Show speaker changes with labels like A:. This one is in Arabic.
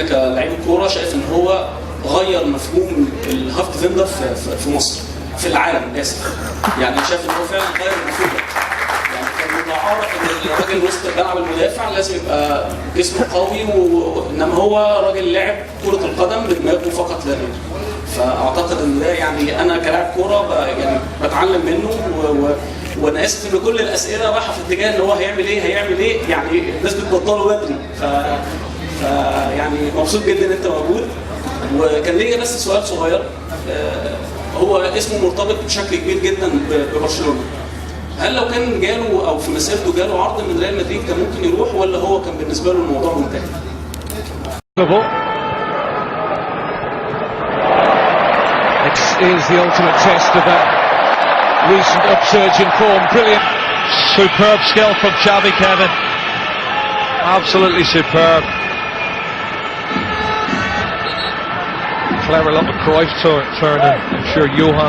A: احنا كلاعيب كوره شايف ان هو غير مفهوم الهاف ديفندر في مصر، في العالم اسف. يعني شايف ان هو فعلا غير المفهوم. يعني كان بنعرف ان الراجل وسط الملعب المدافع لازم يبقى جسمه قوي، انما هو راجل لعب كره القدم بدماغه فقط لا غير. فاعتقد ان ده يعني انا كلاعب كوره يعني بتعلم منه، وانا اسف ان كل الاسئله رايحه في اتجاه ان هو هيعمل ايه، يعني الناس بتبطله بدري. يعني مبسوط جدا ان انت موجود. وكان ليا بس سؤال صغير، هو اسمه مرتبط بشكل كبير جدا ببرشلونه. هل لو كان جاله او في مسيرته جاله عرض من ريال مدريد كان ممكن يروح، ولا هو كان بالنسبه له الموضوع منتهي؟
B: This is the ultimate test of that recent upsurge in form. Brilliant.
C: Superb skill from Xavi, Kevin. Absolutely superb. Clever little Cruyff turn. I'm sure Johan